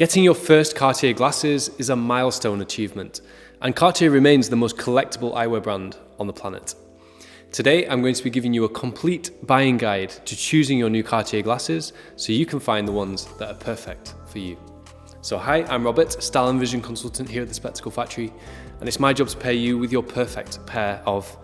Getting your first Cartier glasses is a milestone achievement, and Cartier remains the most collectible eyewear brand on the planet. Today, I'm going to be giving you a complete buying guide to choosing your new Cartier glasses so you can find the ones that are perfect for you. So hi, I'm Robert, Style and Vision Consultant here at the Spectacle Factory, and it's my job to pair you with your perfect pair of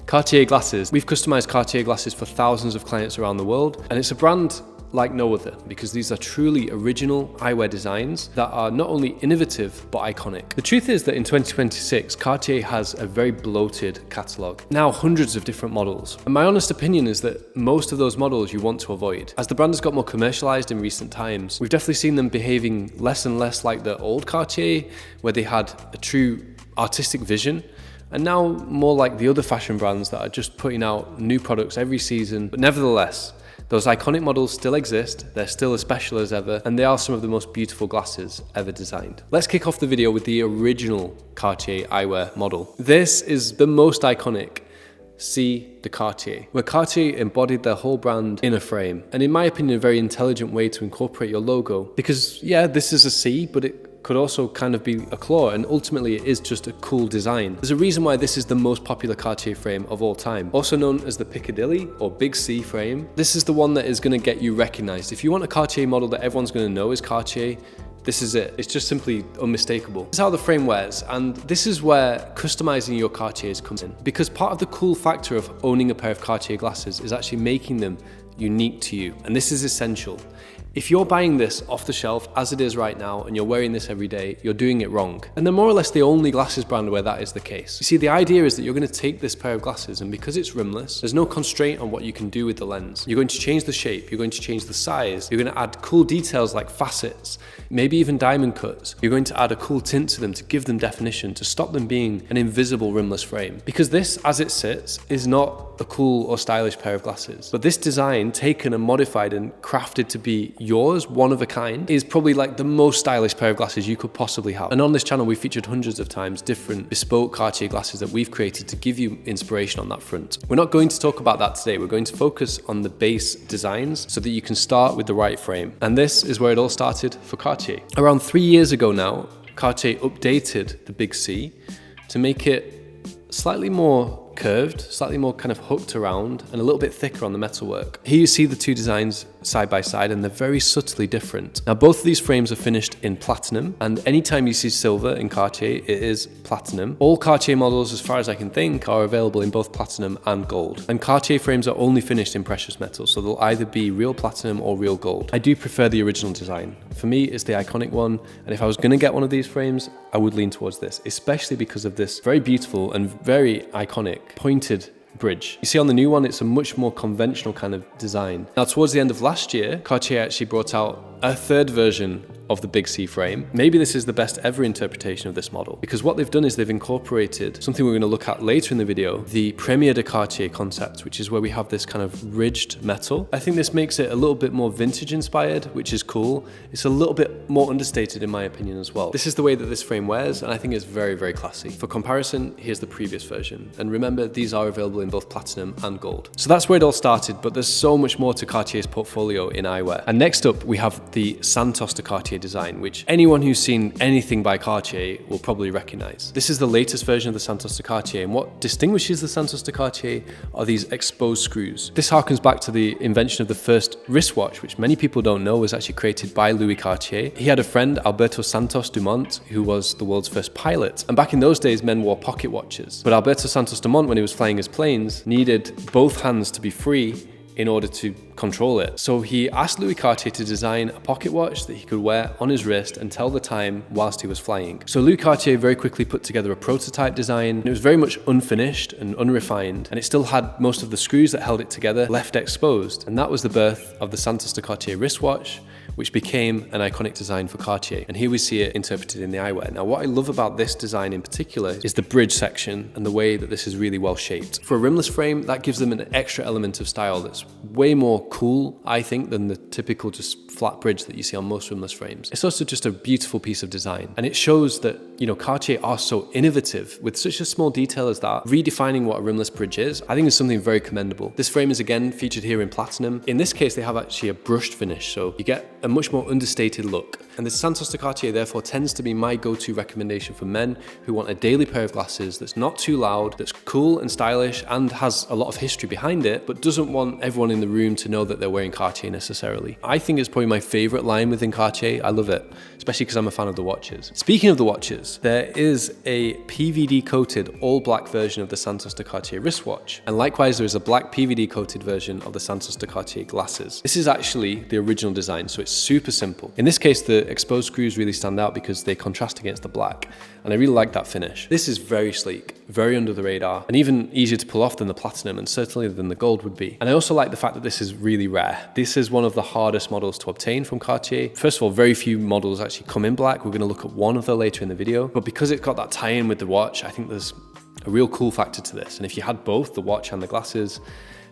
Cartier glasses. We've customized Cartier glasses for thousands of clients around the world, and it's a brand like no other because these are truly original eyewear designs that are not only innovative but iconic. The truth is that in 2026, Cartier has a very bloated catalogue, now hundreds of different models. And my honest opinion is that most of those models you want to avoid. As the brand has got more commercialized in recent times, we've definitely seen them behaving less and less like the old Cartier, where they had a true artistic vision, and now more like the other fashion brands that are just putting out new products every season. But nevertheless, those iconic models still exist, they're still as special as ever, and they are some of the most beautiful glasses ever designed. Let's kick off the video with the original Cartier eyewear model. This is the most iconic C de Cartier, where Cartier embodied their whole brand in a frame. And in my opinion, a very intelligent way to incorporate your logo. Because yeah, this is a C, but it could also kind of be a claw, and ultimately it is just a cool design. There's a reason why this is the most popular Cartier frame of all time, also known as the Piccadilly or Big C frame. This is the one that is going to get you recognized. If you want a Cartier model that everyone's going to know is Cartier, this is it. It's just simply unmistakable. This is how the frame wears, and this is where customizing your Cartiers comes in. Because part of the cool factor of owning a pair of Cartier glasses is actually making them unique to you, and this is essential. If you're buying this off the shelf as it is right now and you're wearing this every day, you're doing it wrong. And they're more or less the only glasses brand where that is the case. You see, the idea is that you're going to take this pair of glasses, and because it's rimless, there's no constraint on what you can do with the lens. You're going to change the shape, you're going to change the size, you're going to add cool details like facets, maybe even diamond cuts. You're going to add a cool tint to them to give them definition, to stop them being an invisible rimless frame. Because this, as it sits, is not a cool or stylish pair of glasses. But this design, taken and modified and crafted to be yours, one of a kind, is probably like the most stylish pair of glasses you could possibly have. And on this channel, we've featured hundreds of times different bespoke Cartier glasses that we've created to give you inspiration on that front. We're not going to talk about that today. We're going to focus on the base designs so that you can start with the right frame. And this is where it all started for Cartier. Around 3 years ago now, Cartier updated the Big C to make it slightly more curved, slightly more kind of hooked around, and a little bit thicker on the metalwork. Here you see the two designs side by side, and they're very subtly different. Now, both of these frames are finished in platinum, and anytime you see silver in Cartier, it is platinum. All Cartier models, as far as I can think, are available in both platinum and gold. And Cartier frames are only finished in precious metals, so they'll either be real platinum or real gold. I do prefer the original design. For me, it's the iconic one, and if I was going to get one of these frames, I would lean towards this, especially because of this very beautiful and very iconic pointed bridge. You see on the new one, it's a much more conventional kind of design. Now, towards the end of last year, Cartier actually brought out a third version of the Big C frame. Maybe this is the best ever interpretation of this model, because what they've done is they've incorporated something we're going to look at later in the video, the Première de Cartier concept, which is where we have this kind of ridged metal. I think this makes it a little bit more vintage inspired, which is cool. It's a little bit more understated in my opinion as well. This is the way that this frame wears, and I think it's very, very classy. For comparison, here's the previous version. And remember, these are available in both platinum and gold. So that's where it all started, but there's so much more to Cartier's portfolio in eyewear. And next up, we have the Santos de Cartier design, which anyone who's seen anything by Cartier will probably recognize. This is the latest version of the Santos de Cartier, and what distinguishes the Santos de Cartier are these exposed screws. This harkens back to the invention of the first wristwatch, which many people don't know was actually created by Louis Cartier. He had a friend, Alberto Santos Dumont, who was the world's first pilot. And back in those days, men wore pocket watches. But Alberto Santos Dumont, when he was flying his planes, needed both hands to be free in order to control it. So he asked Louis Cartier to design a pocket watch that he could wear on his wrist and tell the time whilst he was flying. So Louis Cartier very quickly put together a prototype design. It was very much unfinished and unrefined, and it still had most of the screws that held it together left exposed. And that was the birth of the Santos de Cartier wristwatch, which became an iconic design for Cartier. And here we see it interpreted in the eyewear. Now, what I love about this design in particular is the bridge section and the way that this is really well shaped. For a rimless frame, that gives them an extra element of style that's way more cool, I think, than the typical just flat bridge that you see on most rimless frames. It's also just a beautiful piece of design. And it shows that, you know, Cartier are so innovative with such a small detail as that. Redefining what a rimless bridge is, I think is something very commendable. This frame is again featured here in platinum. In this case, they have actually a brushed finish. So you get a much more understated look. And the Santos de Cartier therefore tends to be my go-to recommendation for men who want a daily pair of glasses that's not too loud, that's cool and stylish and has a lot of history behind it, but doesn't want everyone in the room to know that they're wearing Cartier necessarily. I think it's probably my favorite line within Cartier. I love it, especially because I'm a fan of the watches. Speaking of the watches, there is a PVD coated all black version of the Santos de Cartier wristwatch. And likewise, there is a black PVD coated version of the Santos de Cartier glasses. This is actually the original design, so it's super simple. In this case, the exposed screws really stand out because they contrast against the black, and I really like that finish. This is very sleek, very under the radar, and even easier to pull off than the platinum, and certainly than the gold would be. And I also like the fact that this is really rare. This is one of the hardest models to obtain from Cartier. First of all, very few models actually come in black. We're going to look at one of them later in the video, but because it's got that tie-in with the watch, I think there's a real cool factor to this. And if you had both, the watch and the glasses,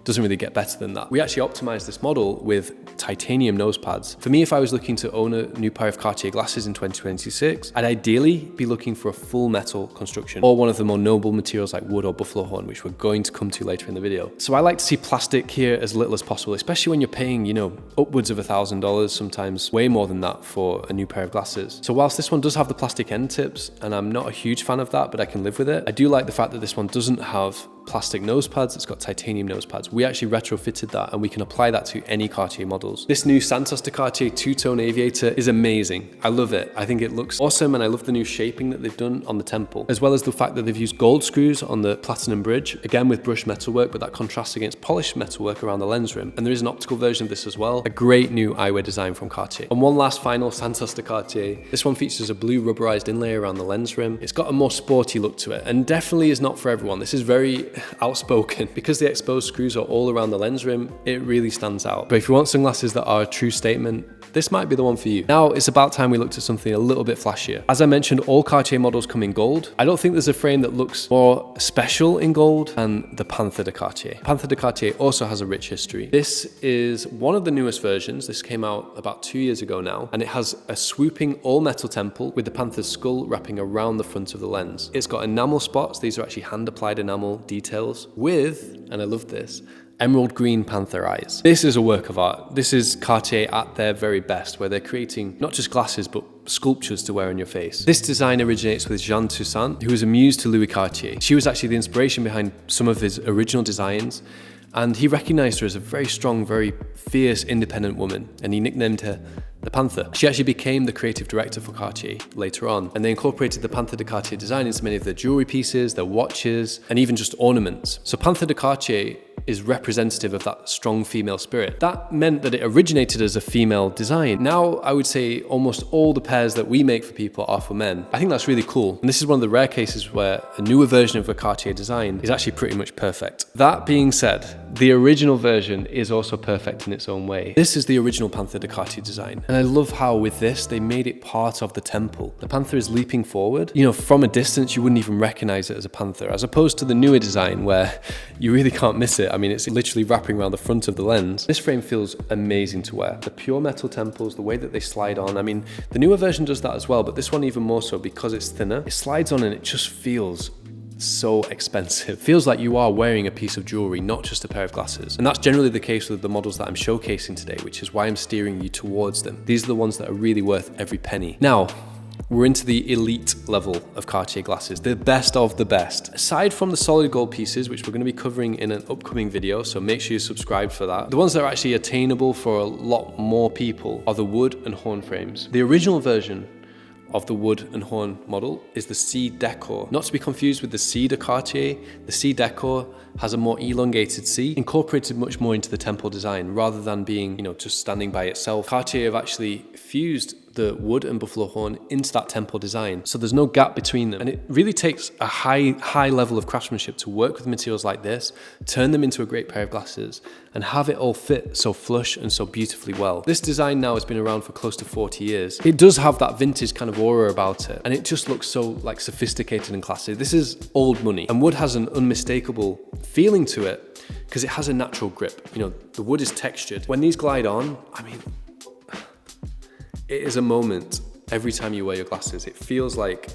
doesn't really get better than that. We actually optimized this model with titanium nose pads. For me, if I was looking to own a new pair of Cartier glasses in 2026, I'd ideally be looking for a full metal construction or one of the more noble materials like wood or buffalo horn, which we're going to come to later in the video. So I like to see plastic here as little as possible, especially when you're paying, you know, upwards of $1,000, sometimes way more than that for a new pair of glasses. So whilst this one does have the plastic end tips, and I'm not a huge fan of that, but I can live with it, I do like the fact that this one doesn't have plastic nose pads, it's got titanium nose pads. We actually retrofitted that and we can apply that to any Cartier models. This new Santos de Cartier two-tone aviator is amazing. I love it. I think it looks awesome, and I love the new shaping that they've done on the temple, as well as the fact that they've used gold screws on the platinum bridge, again with brushed metalwork, but that contrasts against polished metalwork around the lens rim. And there is an optical version of this as well. A great new eyewear design from Cartier. And one last final Santos de Cartier. This one features a blue rubberized inlay around the lens rim. It's got a more sporty look to it, and definitely is not for everyone. This is very outspoken. Because the exposed screws are all around the lens rim, it really stands out. But if you want sunglasses that are a true statement, this might be the one for you. Now it's about time we looked at something a little bit flashier. As I mentioned, all Cartier models come in gold. I don't think there's a frame that looks more special in gold than the Panthère de Cartier. Panthère de Cartier also has a rich history. This is one of the newest versions. This came out about 2 years ago now, and it has a swooping all metal temple with the panther's skull wrapping around the front of the lens. It's got enamel spots. These are actually hand applied enamel details with, and I love this, emerald green panther eyes. This is a work of art. This is Cartier at their very best, where they're creating not just glasses, but sculptures to wear on your face. This design originates with Jeanne Toussaint, who was a muse to Louis Cartier. She was actually the inspiration behind some of his original designs, and he recognized her as a very strong, very fierce, independent woman, and he nicknamed her the Panther. She actually became the creative director for Cartier later on, and they incorporated the Panthère de Cartier design into many of their jewelry pieces, their watches, and even just ornaments. So Panthère de Cartier is representative of that strong female spirit. That meant that it originated as a female design. Now, I would say almost all the pairs that we make for people are for men. I think that's really cool. And this is one of the rare cases where a newer version of a Cartier design is actually pretty much perfect. That being said, the original version is also perfect in its own way. This is the original Panthère de Cartier design. And I love how with this, they made it part of the temple. The panther is leaping forward. You know, from a distance, you wouldn't even recognize it as a panther, as opposed to the newer design where you really can't miss it. I mean, it's literally wrapping around the front of the lens. This frame feels amazing to wear. The pure metal temples, the way that they slide on. I mean, the newer version does that as well, but this one even more so because it's thinner. It slides on and it just feels so expensive. Feels like you are wearing a piece of jewelry, not just a pair of glasses. And that's generally the case with the models that I'm showcasing today, which is why I'm steering you towards them. These are the ones that are really worth every penny. Now, we're into the elite level of Cartier glasses, the best of the best. Aside from the solid gold pieces, which we're going to be covering in an upcoming video, so make sure you subscribe for that. The ones that are actually attainable for a lot more people are the wood and horn frames. The original version of the wood and horn model is the C Decor. Not to be confused with the C de Cartier. The C Decor has a more elongated C, incorporated much more into the temple design rather than being, you know, just standing by itself. Cartier have actually fused the wood and buffalo horn into that temple design, so there's no gap between them, and it really takes a high level of craftsmanship to work with materials like this, turn them into a great pair of glasses, and have it all fit so flush and so beautifully well. This design now has been around for close to 40 years. It does have that vintage kind of aura about it, and it just looks so like sophisticated and classy. This is old money, and wood has an unmistakable feeling to it because it has a natural grip. You know, the wood is textured. When these glide on, I mean, it is a moment every time you wear your glasses. It feels like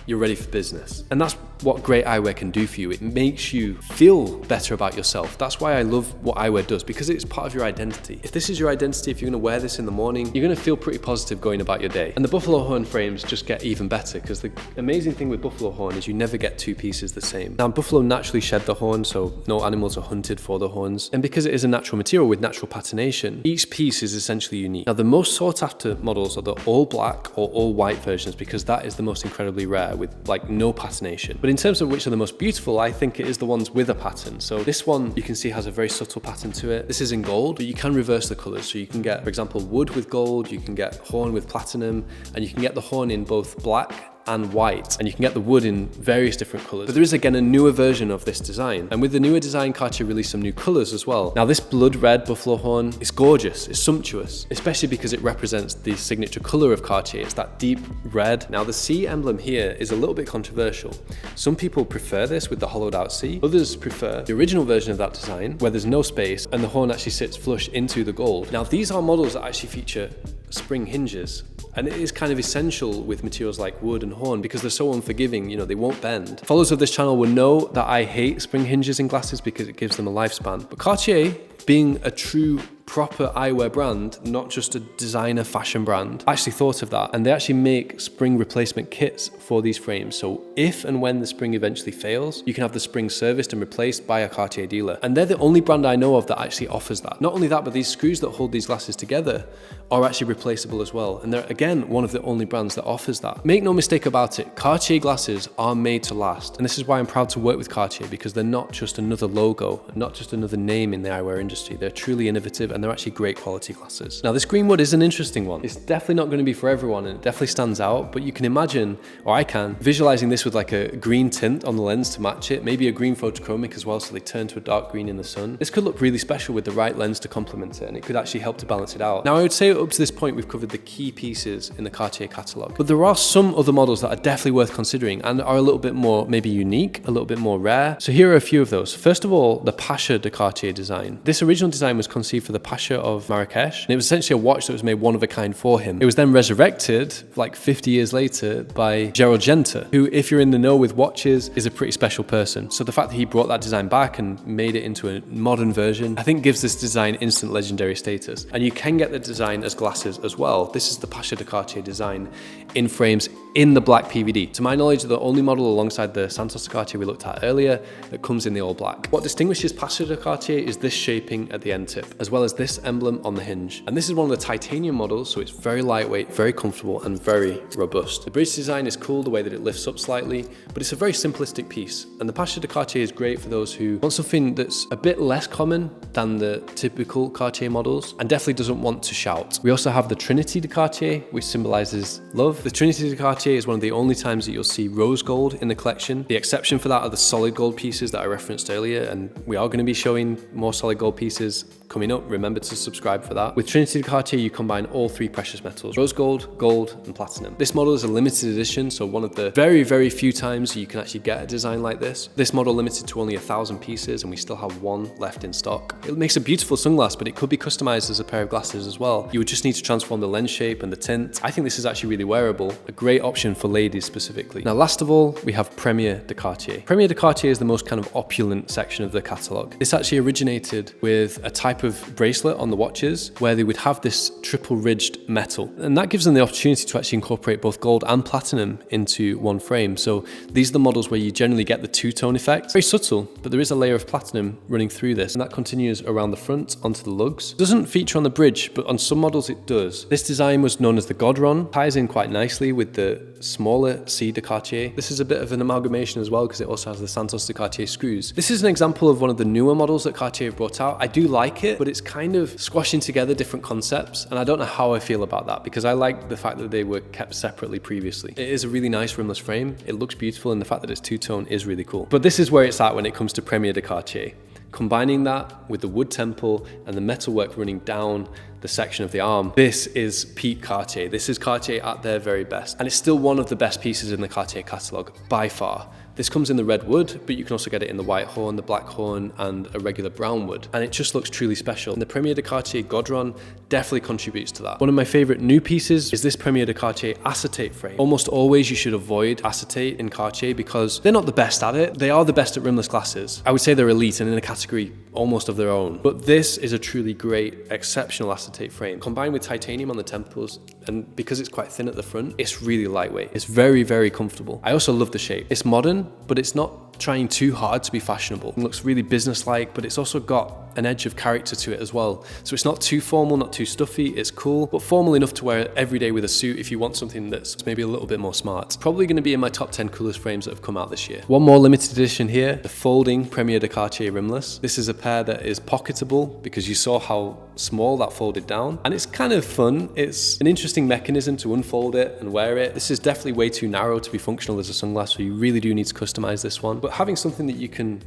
you're ready for business. And that's what great eyewear can do for you. It makes you feel better about yourself. That's why I love what eyewear does, because it's part of your identity. If this is your identity, if you're gonna wear this in the morning, you're gonna feel pretty positive going about your day. And the buffalo horn frames just get even better, because the amazing thing with buffalo horn is you never get two pieces the same. Now, buffalo naturally shed the horn, so no animals are hunted for the horns. And because it is a natural material with natural patination, each piece is essentially unique. Now, the most sought after models are the all black or all white versions, because that is the most incredibly rare with like no patination. But in terms of which are the most beautiful, I think it is the ones with a pattern. So this one you can see has a very subtle pattern to it. This is in gold, but you can reverse the colors. So you can get, for example, wood with gold, you can get horn with platinum, and you can get the horn in both black and white, and you can get the wood in various different colors. But there is again a newer version of this design, and with the newer design, Cartier released some new colors as well. Now, this blood red buffalo horn is gorgeous, it's sumptuous, especially because it represents the signature color of Cartier. It's that deep red. Now, the C emblem here is a little bit controversial. Some people prefer this with the hollowed out C. Others prefer the original version of that design, where there's no space and the horn actually sits flush into the gold. Now, these are models that actually feature spring hinges, and it is kind of essential with materials like wood and horn because they're so unforgiving, you know, they won't bend. Followers of this channel will know that I hate spring hinges in glasses because it gives them a lifespan. But Cartier, being a true proper eyewear brand, not just a designer fashion brand, actually thought of that, and they actually make spring replacement kits for these frames. So if and when the spring eventually fails, you can have the spring serviced and replaced by a Cartier dealer. And they're the only brand I know of that actually offers that. Not only that, but these screws that hold these glasses together are actually replaceable as well. And they're, again, one of the only brands that offers that. Make no mistake about it, Cartier glasses are made to last. And this is why I'm proud to work with Cartier, because they're not just another logo, not just another name in the eyewear industry. They're truly innovative, and they're actually great quality glasses. Now, this green wood is an interesting one. It's definitely not going to be for everyone, and it definitely stands out, but you can imagine, or I can, visualizing this with like a green tint on the lens to match it, maybe a green photochromic as well, so they turn to a dark green in the sun. This could look really special with the right lens to complement it, and it could actually help to balance it out. Now, I would say up to this point, we've covered the key pieces in the Cartier catalog, but there are some other models that are definitely worth considering and are a little bit more maybe unique, a little bit more rare. So here are a few of those. First of all, the Panthère de Cartier design. This original design was conceived for the Pasha of Marrakesh, and it was essentially a watch that was made one of a kind for him. It was then resurrected like 50 years later by Gerald Genter, who, if you're in the know with watches, is a pretty special person. So the fact that he brought that design back and made it into a modern version, I think gives this design instant legendary status. And you can get the design as glasses as well. This is the Panthère de Cartier design in frames in the black PVD. To my knowledge, the only model alongside the Santos de Cartier we looked at earlier that comes in the all black. What distinguishes Panthère de Cartier is this shaping at the end tip, as well as this emblem on the hinge. And this is one of the titanium models, so it's very lightweight, very comfortable, and very robust. The bridge design is cool, the way that it lifts up slightly, but it's a very simplistic piece. And the Panthère de Cartier is great for those who want something that's a bit less common than the typical Cartier models, and definitely doesn't want to shout. We also have the Trinity de Cartier, which symbolizes love. The Trinity de Cartier is one of the only times that you'll see rose gold in the collection. The exception for that are the solid gold pieces that I referenced earlier, and we are going to be showing more solid gold pieces coming up. Remember to subscribe for that. With Trinity de Cartier, you combine all three precious metals: rose gold, gold, and platinum. This model is a limited edition, so one of the very, very few times you can actually get a design like this. This model limited to only 1,000 pieces, and we still have one left in stock. It makes a beautiful sunglass, but it could be customized as a pair of glasses as well. You would just need to transform the lens shape and the tint. I think this is actually really wearable, a great option for ladies specifically. Now, last of all, we have Première de Cartier. Première de Cartier is the most kind of opulent section of the catalog. This actually originated with a type of bracelet on the watches where they would have this triple ridged metal, and that gives them the opportunity to actually incorporate both gold and platinum into one frame. So these are the models where you generally get the two-tone effect. Very subtle, but there is a layer of platinum running through this, and that continues around the front onto the lugs. It doesn't feature on the bridge, but on some models it does. This design was known as the Godron, ties in quite nicely with the smaller C de Cartier. This is a bit of an amalgamation as well because it also has the Santos de Cartier screws. This is an example of one of the newer models that Cartier have brought out. I do like it, but it's kind of squashing together different concepts, and I don't know how I feel about that because I like the fact that they were kept separately previously. It is a really nice rimless frame. It looks beautiful, and the fact that it's two-tone is really cool. But this is where it's at when it comes to Première de Cartier. Combining that with the wood temple and the metalwork running down the section of the arm. This is peak Cartier. This is Cartier at their very best. And it's still one of the best pieces in the Cartier catalogue, by far. This comes in the red wood, but you can also get it in the white horn, the black horn, and a regular brown wood. And it just looks truly special. And the Première de Cartier Godron definitely contributes to that. One of my favorite new pieces is this Première de Cartier acetate frame. Almost always you should avoid acetate in Cartier because they're not the best at it. They are the best at rimless glasses. I would say they're elite and in a category almost of their own. But this is a truly great, exceptional acetate frame. Combined with titanium on the temples, and because it's quite thin at the front, it's really lightweight. It's very, very comfortable. I also love the shape. It's modern, but it's not trying too hard to be fashionable. It looks really business-like, but it's also got an edge of character to it as well. So it's not too formal, not too stuffy, it's cool, but formal enough to wear it every day with a suit if you want something that's maybe a little bit more smart. It's probably going to be in my top 10 coolest frames that have come out this year. One more limited edition here, the folding Première de Cartier rimless. This is a pair that is pocketable because you saw how small that folded down, and it's kind of fun. It's an interesting mechanism to unfold it and wear it. This is definitely way too narrow to be functional as a sunglass, so you really do need to customize this one. But having something that you can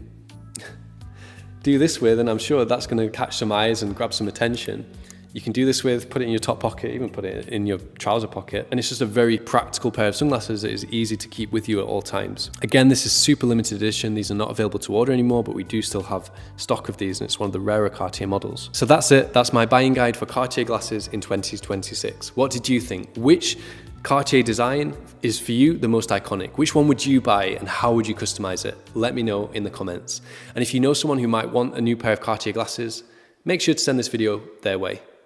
do this with, and I'm sure that's going to catch some eyes and grab some attention. You can do this with, put it in your top pocket, even put it in your trouser pocket. And it's just a very practical pair of sunglasses that is easy to keep with you at all times. Again, this is super limited edition. These are not available to order anymore, but we do still have stock of these, and it's one of the rarer Cartier models. So that's it. That's my buying guide for Cartier glasses in 2026. What did you think? Which Cartier design is for you the most iconic? Which one would you buy and how would you customize it? Let me know in the comments. And if you know someone who might want a new pair of Cartier glasses, make sure to send this video their way.